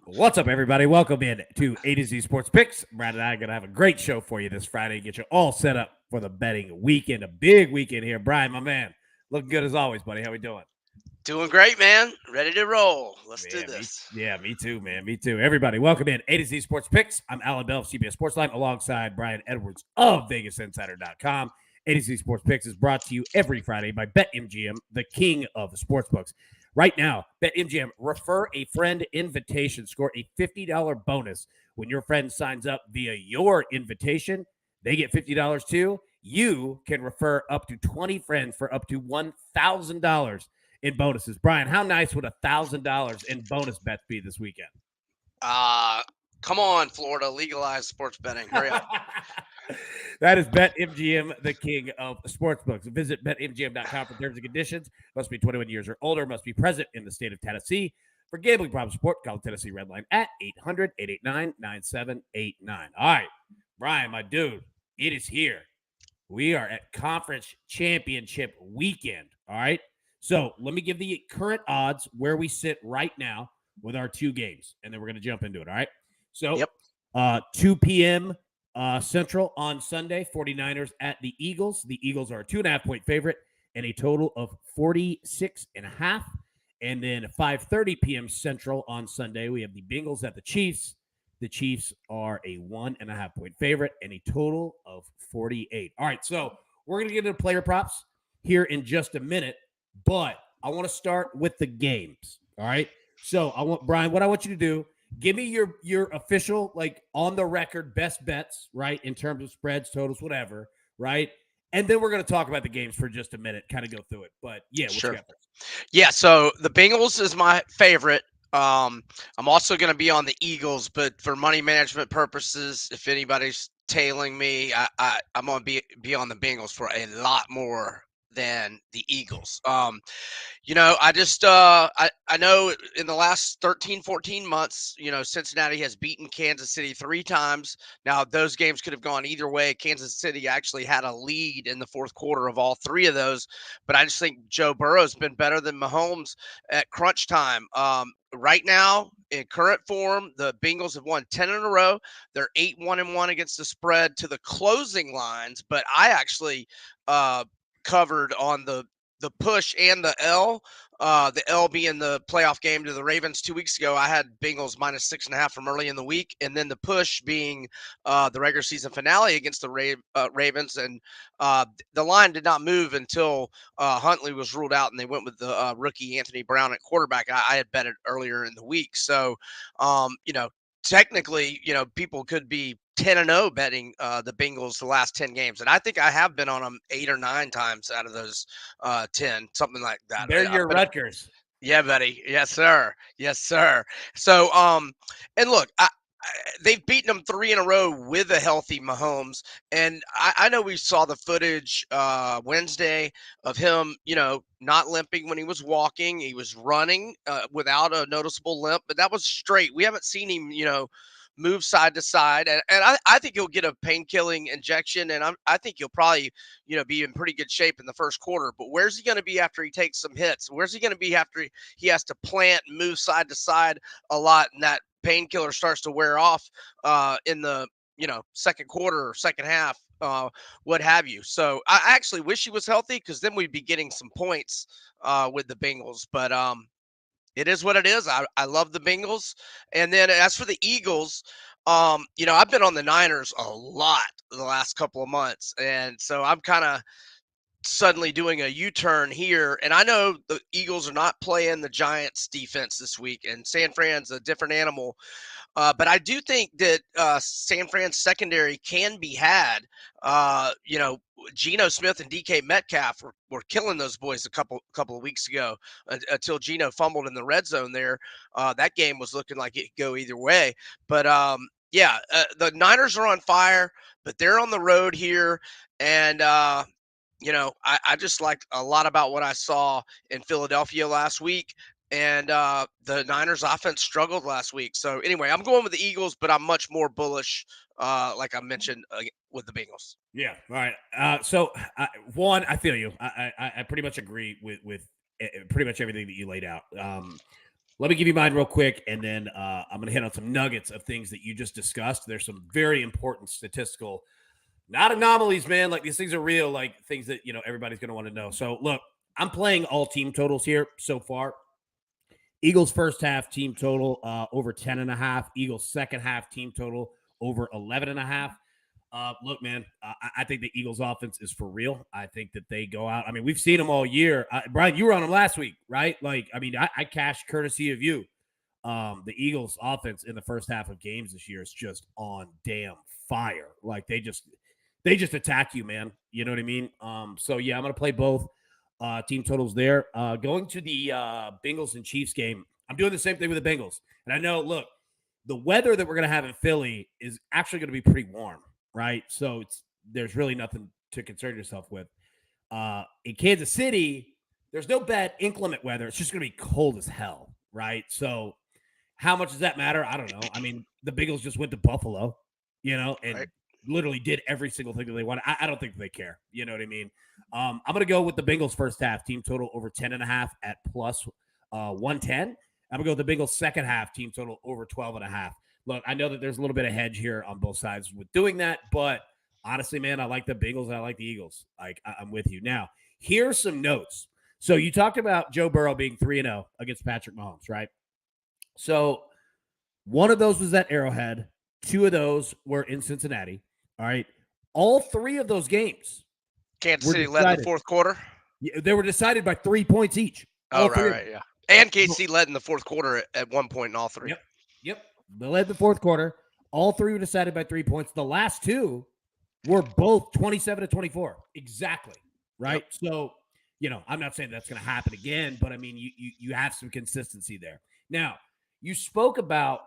What's up, everybody? Welcome in to A to Z Sports Picks. Brad and I are going to have a great show for you this Friday. Get you all set up for the betting weekend, a big weekend here. Brian, my man, looking good as always, buddy. How we doing? Doing great, man. Ready to roll. Let's do Yeah, this. me too, man. Me too. Everybody, welcome in A to Z Sports Picks. I'm Alan Bell of CBS Sportsline alongside Brian Edwards of VegasInsider.com. A to Z Sports Picks is brought to you every Friday by BetMGM, the king of the sportsbooks. Right now, BetMGM, refer a friend invitation. Score a $50 bonus when your friend signs up via your invitation. They get $50 too. You can refer up to 20 friends for up to $1,000 in bonuses. Brian, how nice would $1,000 in bonus bets be this weekend? Come on, Florida, legalize sports betting. Hurry up. That is BetMGM, the king of sportsbooks. Visit BetMGM.com for terms and conditions. Must be 21 years or older. Must be present in the state of Tennessee. For gambling problem support, call the Tennessee Red Line at 800-889-9789. All right, Brian, my dude, it is here. We are at Conference Championship weekend, all right? So let me give the current odds where we sit right now with our two games, and then we're going to jump into it, all right? So 2 p.m. Central on Sunday, 49ers at the Eagles. The Eagles are a 2.5-point favorite and a total of 46.5. And then 5:30 p.m. Central on Sunday, we have the Bengals at the Chiefs. The Chiefs are a 1.5-point favorite and a total of 48. All right, so we're going to get into player props here in just a minute, but I want to start with the games. All right, so I want Brian. What I want you to do. Give me your official, like, on the record best bets, right, in terms of spreads, totals, whatever, right? And then we're going to talk about the games for just a minute, kind of go through it. But, yeah, what you got first? Yeah, so the Bengals is my favorite. I'm also going to be on the Eagles, but for money management purposes, if anybody's tailing me, I'm going to be on the Bengals for a lot more than the Eagles. I just I know in the last 13, 14 months, Cincinnati has beaten Kansas City 3 times. Now, those games could have gone either way. Kansas City actually had a lead in the fourth quarter of all 3 of those, but I just think Joe Burrow's been better than Mahomes at crunch time. Right now, in current form, the Bengals have won 10 in a row. They're 8-1-1 against the spread to the closing lines, but I actually covered on the push and the L being the playoff game to the Ravens 2 weeks ago. I had Bengals minus 6.5 from early in the week, and then the push being the regular season finale against the Ravens, and the line did not move until Huntley was ruled out, and they went with the rookie Anthony Brown at quarterback. I had bet it earlier in the week, so technically, people could be 10-0 betting the Bengals the last 10 games. And I think I have been on them 8 or 9 times out of those 10, something like that. They're your Rutgers. Yeah, buddy. Yes, sir. Yes, sir. So, and look, they've beaten them 3 in a row with a healthy Mahomes. And I know we saw the footage Wednesday of him, not limping when he was walking. He was running without a noticeable limp, but that was straight. We haven't seen him, move side to side, and I think he'll get a pain-killing injection, and I think he'll probably be in pretty good shape in the first quarter. But where's he going to be after he takes some hits? Where's he going to be after he has to plant and move side to side a lot, and that painkiller starts to wear off in the second quarter or second half, what have you? So I actually wish he was healthy, because then we'd be getting some points with the Bengals. But it is what it is. I love the Bengals. And then as for the Eagles, I've been on the Niners a lot the last couple of months. And so I'm kind of suddenly doing a U-turn here. And I know the Eagles are not playing the Giants defense this week, and San Fran's a different animal. But I do think that San Fran's secondary can be had. Geno Smith and DK Metcalf were killing those boys a couple of weeks ago until Geno fumbled in the red zone there. That game was looking like it could go either way. But the Niners are on fire, but they're on the road here. And I just liked a lot about what I saw in Philadelphia last week. And the Niners offense struggled last week. So anyway, I'm going with the Eagles, but I'm much more bullish, like I mentioned, with the Bengals. Yeah. All right. So one, I feel you. I pretty much agree with pretty much everything that you laid out. Let me give you mine real quick, and then I'm going to hit on some nuggets of things that you just discussed. There's some very important statistical, not anomalies, man. Like these things are real, like things that everybody's going to want to know. So look, I'm playing all team totals here so far. Eagles first half team total over 10.5. Eagles second half team total over 11.5. Look, man, I think the Eagles offense is for real. I think that they go out. I mean, we've seen them all year. Brian, you were on them last week, right? Like, I mean, I cashed courtesy of you. The Eagles offense in the first half of games this year is just on damn fire. Like they just attack you, man. You know what I mean? So yeah, I'm gonna play both team totals there. Going to the Bengals and Chiefs game, I'm doing the same thing with the Bengals. And I know, look, the weather that we're gonna have in Philly is actually gonna be pretty warm, right? So there's really nothing to concern yourself with. In Kansas City, there's no bad inclement weather. It's just gonna be cold as hell, right? So how much does that matter? I don't know. I mean, the Bengals just went to Buffalo, and Right. literally did every single thing that they wanted. I don't think they care. You know what I mean? I'm going to go with the Bengals first half team total over 10.5 at plus 110. I'm going to go with the Bengals second half team total over 12.5. Look, I know that there's a little bit of hedge here on both sides with doing that, but honestly, man, I like the Bengals and I like the Eagles. Like I'm with you. Now, here's some notes. So you talked about Joe Burrow being 3-0 against Patrick Mahomes, right? So one of those was at Arrowhead. Two of those were in Cincinnati. All right. All three of those games Kansas were City led in the fourth quarter. They were decided by 3 points each. Oh, right, yeah. And KC led in the fourth quarter at one point in all three. Yep. They led the fourth quarter. All three were decided by 3 points. The last two were both 27-24. Exactly. Right. Yep. So, I'm not saying that's going to happen again, but I mean, you have some consistency there. Now, you spoke about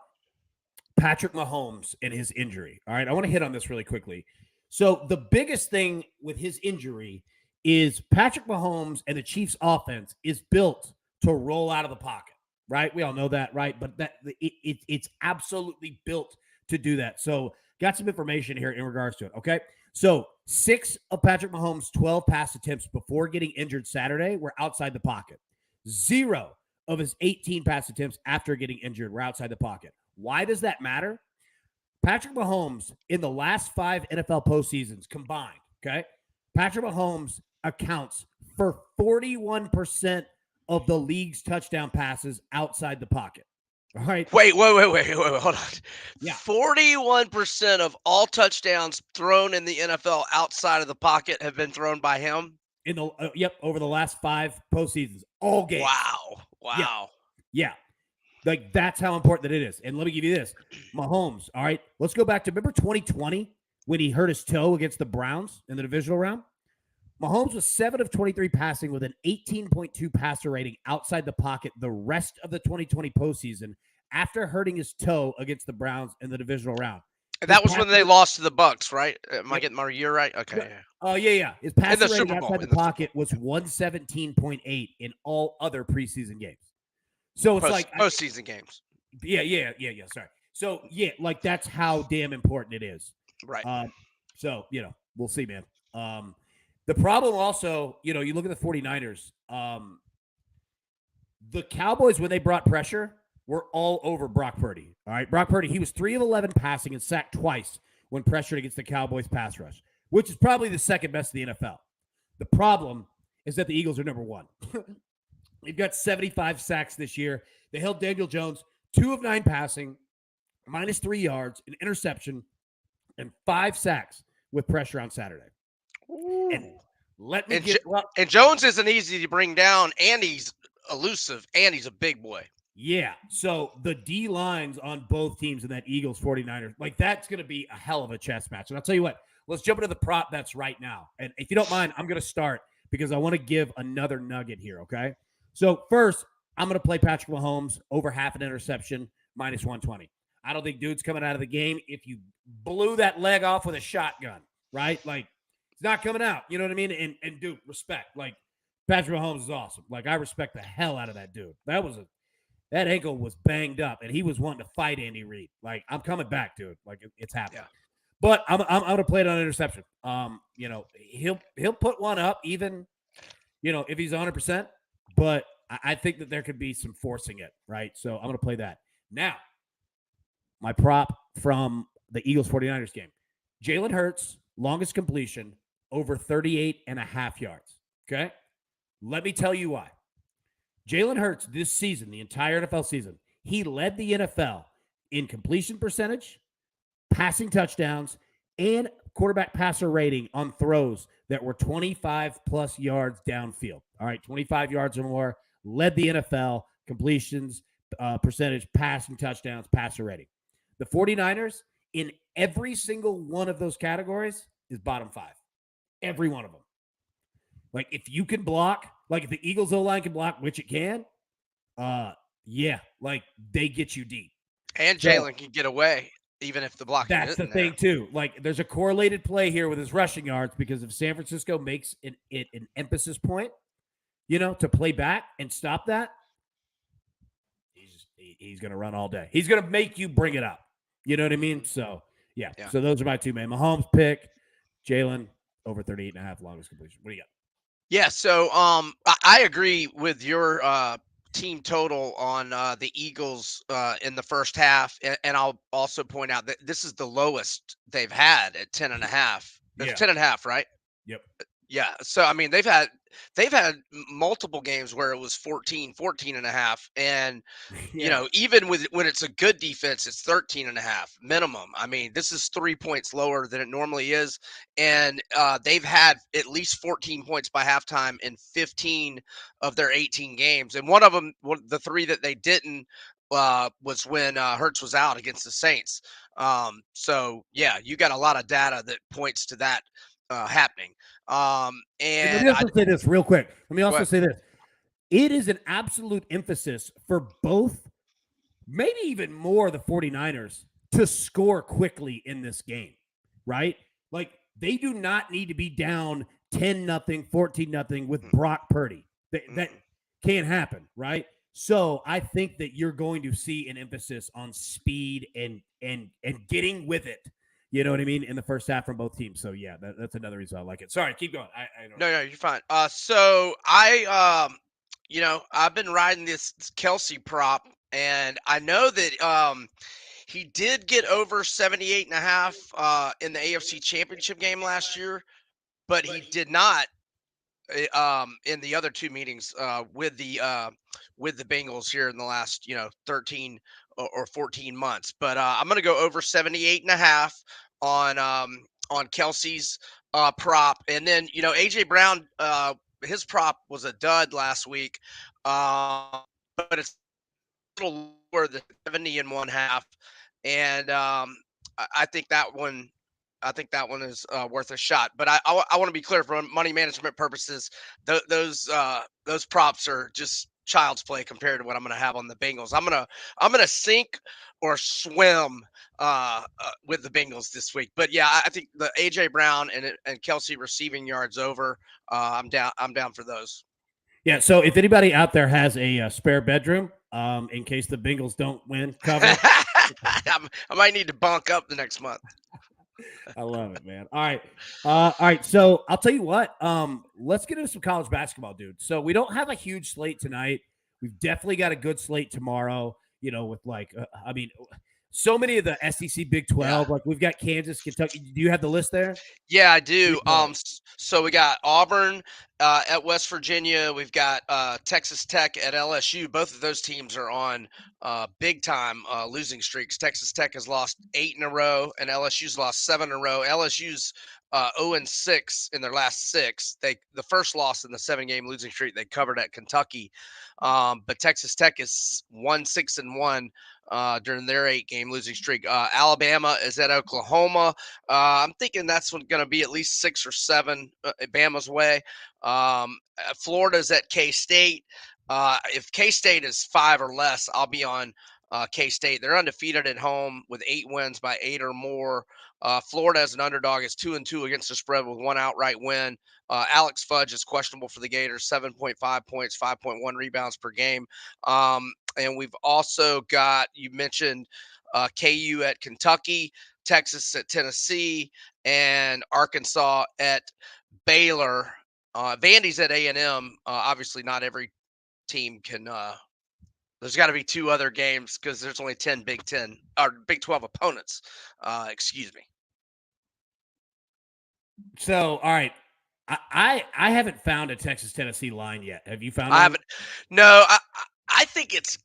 Patrick Mahomes and his injury. All right. I want to hit on this really quickly. So the biggest thing with his injury is Patrick Mahomes and the Chiefs offense is built to roll out of the pocket, right? We all know that, right? But it's absolutely built to do that. So got some information here in regards to it. Okay. So 6 of Patrick Mahomes' 12 pass attempts before getting injured Saturday were outside the pocket. 0 of his 18 pass attempts after getting injured were outside the pocket. Why does that matter? Patrick Mahomes in the last 5 NFL postseasons combined, okay? Patrick Mahomes accounts for 41% of the league's touchdown passes outside the pocket. All right. Wait, hold on. Yeah. 41% of all touchdowns thrown in the NFL outside of the pocket have been thrown by him. In the over the last 5 postseasons, all games. Wow. Yeah. Like that's how important that it is. And let me give you this. Mahomes, all right, let's go back to remember 2020 when he hurt his toe against the Browns in the divisional round? Mahomes was 7 of 23 passing with an 18.2 passer rating outside the pocket the rest of the 2020 postseason after hurting his toe against the Browns in the divisional round. And that was when they lost to the Bucks, right? Am I getting my year right? Okay. Oh, yeah. His passer rating outside the pocket was 117.8 in all other preseason games. So it's postseason games. Yeah. Sorry. So yeah, like that's how damn important it is. Right. So we'll see, man. The problem also, you look at the 49ers. The Cowboys, when they brought pressure, were all over Brock Purdy. All right, Brock Purdy, he was 3 of 11 passing and sacked twice when pressured against the Cowboys pass rush, which is probably the second best in the NFL. The problem is that the Eagles are number 1. They've got 75 sacks this year. They held Daniel Jones 2 of 9 passing, -3 yards, an interception, and 5 sacks with pressure on Saturday. Ooh. And and Jones isn't easy to bring down, and he's elusive, and he's a big boy. Yeah. So the D lines on both teams in that Eagles 49ers, like that's going to be a hell of a chess match. And I'll tell you what, let's jump into the prop bets right now. And if you don't mind, I'm going to start because I want to give another nugget here. Okay. So first, I'm going to play Patrick Mahomes over half an interception, -120. I don't think dude's coming out of the game. If you blew that leg off with a shotgun, right? Like it's not coming out. You know what I mean? And dude, respect. Like Patrick Mahomes is awesome. Like I respect the hell out of that dude. That ankle was banged up, and he was wanting to fight Andy Reid. Like, I'm coming back, dude. Like, it's happening. Yeah. But I'm going to play it on interception. He'll put one up even, if he's 100%. But I think that there could be some forcing it, right? So I'm going to play that. Now, my prop from the Eagles 49ers game. Jalen Hurts, longest completion, over 38 and a half yards. Okay? Let me tell you why. Jalen Hurts this season, the entire NFL season, he led the NFL in completion percentage, passing touchdowns, and quarterback passer rating on throws that were 25 plus yards downfield. All right, 25 yards or more, led the NFL completions, percentage, passing touchdowns, passer rating. The 49ers, in every single one of those categories, is bottom 5. Every one of them. Like, if you can block, like if the Eagles O-line can block, which it can, yeah, like they get you deep. And Jalen can get away even if the blocking That's the isn't thing there. too. Like, there's a correlated play here with his rushing yards because if San Francisco makes an emphasis point, to play back and stop that, he's going to run all day. He's going to make you bring it up. You know what I mean? So, yeah. So those are my two, man. Mahomes pick, Jalen over 38 and a half longest completion. What do you got? Yeah, so I agree with your team total on the Eagles in the first half, and I'll also point out that this is the lowest they've had at 10.5. It's 10.5, right? Yep. Yeah. So I mean, they've had multiple games where it was 14 and a half, and even when it's a good defense, it's 13 and a half minimum. I mean, this is 3 points lower than it normally is, and they've had at least 14 points by halftime in 15 of their 18 games, and one of them, the 3 that they didn't, was when Hurts was out against the Saints. So yeah, you got a lot of data that points to that happening. And let And me also say this real quick. Let me also ahead. say this. It is an absolute emphasis for both, maybe even more, the 49ers to score quickly in this game, right? Like, they do not need to be down 10-0, 14-0 with Brock Purdy. That can't happen, right? So I think that you're going to see an emphasis on speed and getting with it. You know what I mean? In the first half from both teams. So yeah, that's another reason I like it. Sorry, keep going. I don't No, you're fine. So I've been riding this Kelsey prop, and I know that he did get over 78 and a half in the AFC Championship game last year, but he did not in the other two meetings with the Bengals here in the last 13 or 14 months. But I'm going to go over 78 and a half on Kelsey's prop, and then AJ Brown, his prop was a dud last week, but it's a little lower than 70 and one half, and I think that one. I think that one is worth a shot. But I want to be clear, for money management purposes, those props are just child's play compared to what I'm going to have on the Bengals. I'm gonna sink or swim with the Bengals this week. But yeah, I think the AJ Brown and Kelsey receiving yards over. I'm down. I'm down for those. Yeah. So if anybody out there has a spare bedroom, in case the Bengals don't win, cover. I might need to bunk up the next month. I love it, man. All right. So I'll tell you what. Let's get into some college basketball, dude. So we don't have a huge slate tonight. We've definitely got a good slate tomorrow. With so many of the SEC Big 12. Yeah. Like, we've got Kansas, Kentucky. Do you have the list there? Yeah, I do. So we got Auburn at West Virginia. We've got Texas Tech at LSU. Both of those teams are on big time losing streaks. Texas Tech has lost 8 in a row, and LSU's lost 7 in a row. LSU's 0-6 in their last 6. The first loss in the 7-game losing streak they covered at Kentucky, but Texas Tech is 1-6-1 during their 8-game losing streak. Alabama is at Oklahoma. I'm thinking that's going to be at least 6 or 7 Bama's way. Florida's at K-State. If K-State is 5 or less, I'll be on K-State. They're undefeated at home with 8 wins by 8 or more. Florida as an underdog is 2-2 against the spread with 1 outright win. Alex Fudge is questionable for the Gators, 7.5 points, 5.1 rebounds per game. And we've also got, you mentioned KU at Kentucky, Texas at Tennessee, and Arkansas at Baylor. Vandy's at A&M. Obviously, not every team can. There's got to be 2 other games because there's only 10 Big 10 or Big 12 opponents. Excuse me. So, all right. I haven't found a Texas Tennessee line yet. Have you found I one? haven't. No, I think it's.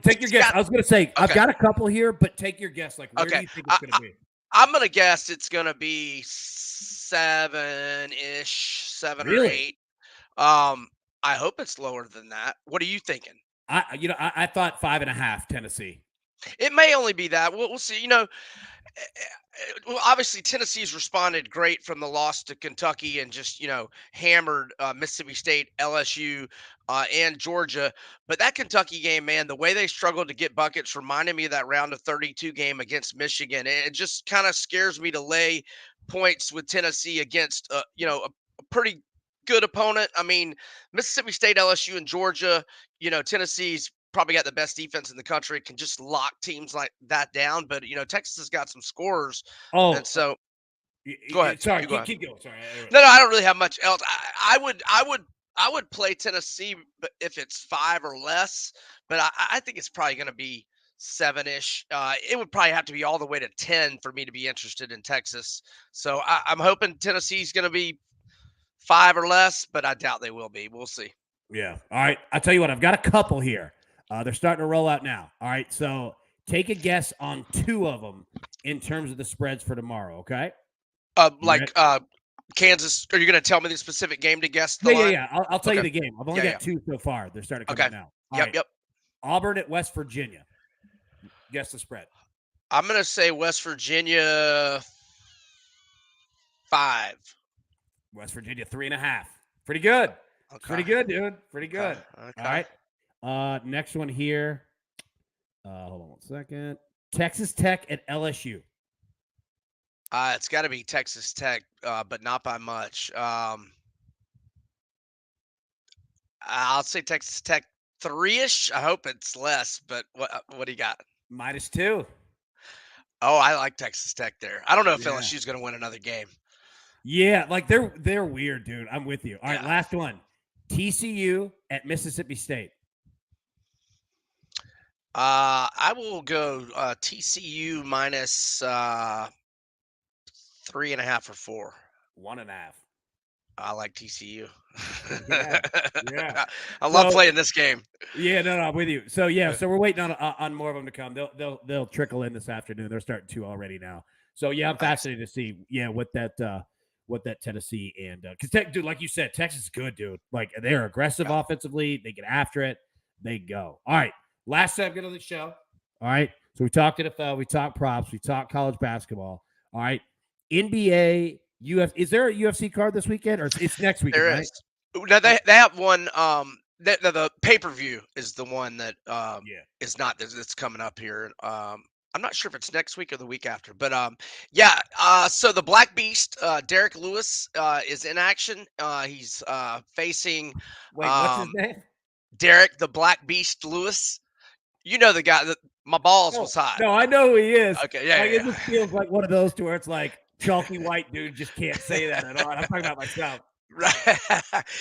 Take your guess. Got, I was going to say I've okay. got a couple here, but take your guess. Like, where do Okay. you think it's going to be? I'm gonna guess it's gonna be 7-ish, 7 or Really? 8. I hope it's lower than that. What are you thinking? I thought 5.5 Tennessee. It may only be that. We'll see. Well, obviously Tennessee's responded great from the loss to Kentucky and just hammered Mississippi State, LSU, and Georgia. But that Kentucky game, man, the way they struggled to get buckets reminded me of that round of 32 game against Michigan. It just kind of scares me to lay points with Tennessee against a pretty good opponent. I mean, Mississippi State, LSU, and Georgia. Tennessee's probably got the best defense in the country, can just lock teams like that down. But Texas has got some scorers, and Oh, so go ahead. sorry. You go ahead. Keep going. Sorry. No, I don't really have much else. I would play Tennessee, but if it's 5 or less, but I think it's probably going to be 7-ish. It would probably have to be all the way to 10 for me to be interested in Texas. So I'm hoping Tennessee's going to be 5 or less, but I doubt they will be. We'll see. Yeah. All right. I'll tell you what. I've got a couple here. They're starting to roll out now. All right. So take a guess on 2 of them in terms of the spreads for tomorrow. Okay. Kansas. Are you going to tell me the specific game to guess the line? Yeah. I'll tell you the game. I've only got 2 so far. They're starting to come out now. All right. Yep. Auburn at West Virginia. Guess the spread. I'm going to say West Virginia 5. West Virginia 3.5. Pretty good. Okay. Pretty good, dude. Pretty good. Okay. All right. Next one here. Hold on 1 second. Texas Tech at LSU. It's got to be Texas Tech, but not by much. I'll say Texas Tech 3-ish. I hope it's less, but what do you got? -2. Oh, I like Texas Tech there. I don't know if LSU's going to win another game. Yeah, like they're weird, dude. I'm with you. All right, last one. TCU at Mississippi State. I will go TCU minus 3.5 or 4. 1.5. I like TCU. Yeah. I love playing this game. Yeah, no, I'm with you. So so we're waiting on more of them to come. They'll trickle in this afternoon. They're starting to already now. So I'm fascinated to see what that Tennessee and because dude, like you said, Texas is good, dude. Like they're aggressive offensively. They get after it. They go. All right. Last segment of the show. All right. So we talked NFL, we talked props, we talked college basketball. All right. NBA, UFC. Is there a UFC card this weekend or it's next weekend? There is. Now they have one. The pay-per-view is the one that is not that's coming up here. I'm not sure if it's next week or the week after, but so the Black Beast, Derek Lewis, is in action. He's facing. What's his name? Derek the Black Beast Lewis. You know the guy that my balls was hot. No, I know who he is. Okay, It just feels like one of those to where it's like chalky white dude just can't say that at all. I'm talking about myself. Right.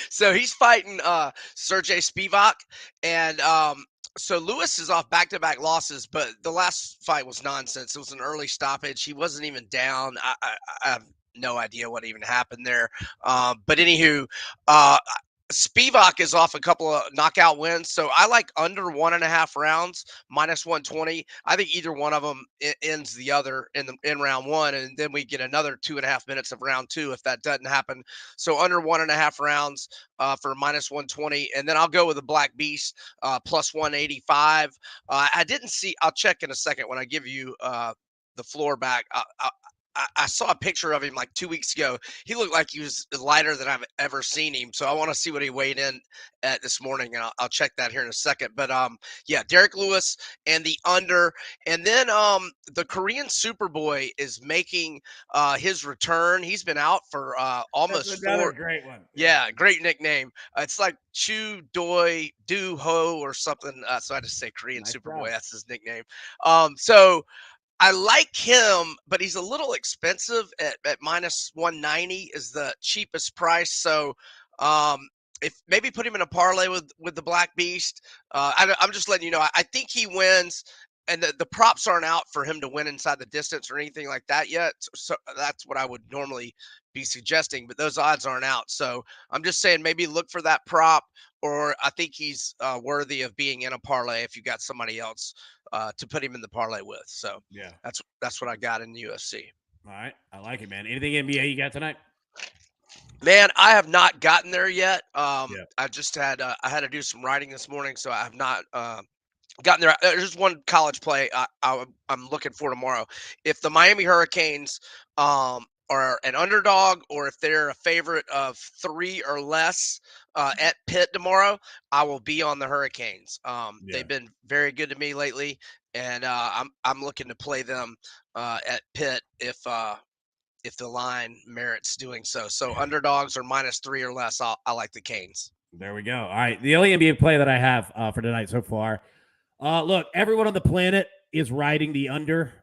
So he's fighting Sergey Spivak, and so Lewis is off back-to-back losses, but the last fight was nonsense. It was an early stoppage. He wasn't even down. I have no idea what even happened there. But anywho, Spivak is off a couple of knockout wins, so I like under 1.5 rounds, -120. I think either one of them ends the other in round 1, and then we get another 2.5 minutes of round 2 if that doesn't happen. So under 1.5 rounds for -120, and then I'll go with the Black Beast +185. I didn't see. I'll check in a second when I give you the floor back. I saw a picture of him like 2 weeks ago. He looked like he was lighter than I've ever seen him. So I want to see what he weighed in at this morning, and I'll check that here in a second. But Derek Lewis and the under, and then the Korean Superboy is making his return. He's been out for almost That's another 4. great one. Yeah, great nickname. It's like Chu Doi Do Ho or something. So I just say Korean Superboy. That's his nickname. So I like him, but he's a little expensive at -190 is the cheapest price. So if maybe put him in a parlay with the Black Beast. I'm just letting you know. I think he wins, and the props aren't out for him to win inside the distance or anything like that yet. So that's what I would normally be suggesting, but those odds aren't out. So I'm just saying maybe look for that prop, or I think he's worthy of being in a parlay if you got somebody else to put him in the parlay with. So Yeah. that's what I got in the UFC. All right. I like it, man. Anything NBA you got tonight? Man, I have not gotten there yet. Yeah. I just had I had to do some writing this morning, so I have not gotten there. There's one college play I'm looking for tomorrow. If the Miami Hurricanes are an underdog, or if they're a favorite of 3 or less at Pitt tomorrow, I will be on the Hurricanes. They've been very good to me lately, and I'm looking to play them at Pitt if the line merits doing so. So underdogs are -3 or less. I like the Canes. There we go. All right. The only NBA play that I have for tonight so far. Look, everyone on the planet is riding the under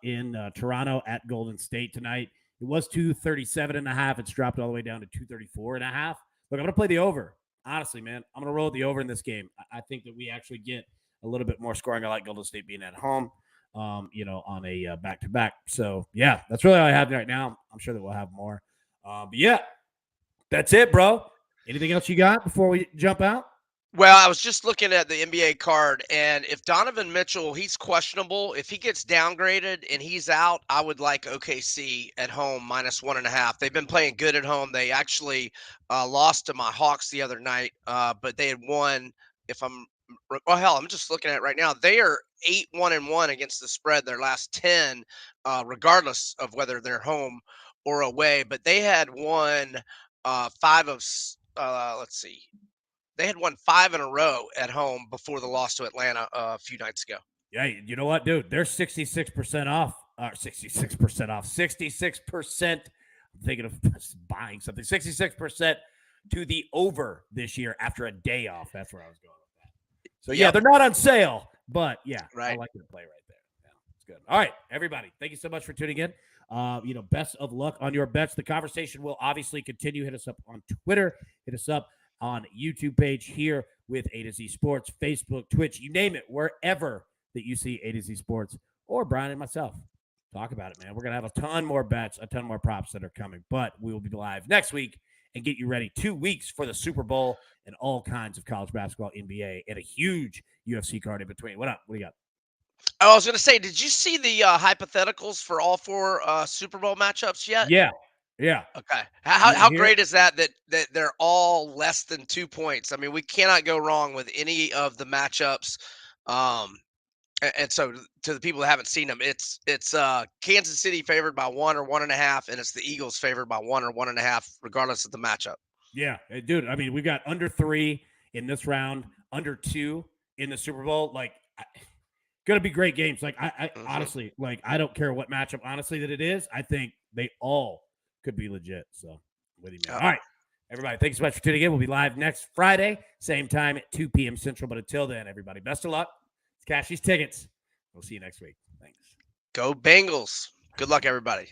in Toronto at Golden State tonight. It was 237.5. It's dropped all the way down to 234.5. Look, I'm going to play the over. Honestly, man, I'm going to roll the over in this game. I think that we actually get a little bit more scoring. I like Golden State being at home. On a back-to-back. So, yeah, that's really all I have right now. I'm sure that we'll have more. But, yeah, that's it, bro. Anything else you got before we jump out? Well, I was just looking at the NBA card, and if Donovan Mitchell, he's questionable. If he gets downgraded and he's out, I would like OKC at home -1.5. They've been playing good at home. They actually lost to my Hawks the other night, but they had won. I'm just looking at it right now. They are 8-1-1 against the spread their last 10, regardless of whether they're home or away. But they had won 5 of. Let's see. They had won 5 in a row at home before the loss to Atlanta a few nights ago. Yeah, you know what, dude? They're 66% off. 66% off. 66%. I'm thinking of buying something. 66% to the over this year after a day off. That's where I was going with that. So, yeah, they're not on sale, but, yeah, right. I like your play right there. Yeah, it's good. All right, everybody, thank you so much for tuning in. Best of luck on your bets. The conversation will obviously continue. Hit us up on Twitter. Hit us up on YouTube page here with A to Z Sports, Facebook, Twitch, you name it, wherever that you see A to Z Sports or Brian and myself. Talk about it, man. We're going to have a ton more bets, a ton more props that are coming, but we will be live next week and get you ready 2 weeks for the Super Bowl and all kinds of college basketball, NBA, and a huge UFC card in between. What up? What do you got? I was going to say, did you see the hypotheticals for all 4 Super Bowl matchups yet? Yeah. Yeah. Okay. How great is that they're all less than 2 points? I mean, we cannot go wrong with any of the matchups. And so to the people that haven't seen them, it's Kansas City favored by 1 or 1.5, and it's the Eagles favored by 1 or 1.5, regardless of the matchup. Yeah, dude. I mean, we've got under 3 in this round, under 2 in the Super Bowl. Like, going to be great games. Like, I honestly, like, I don't care what matchup, honestly, that it is. I think they all could be legit. So, with you, man. All right, everybody, thanks so much for tuning in. We'll be live next Friday, same time at 2 p.m. Central. But until then, everybody, best of luck. It's Cashy's Tickets. We'll see you next week. Thanks. Go Bengals. Good luck, everybody.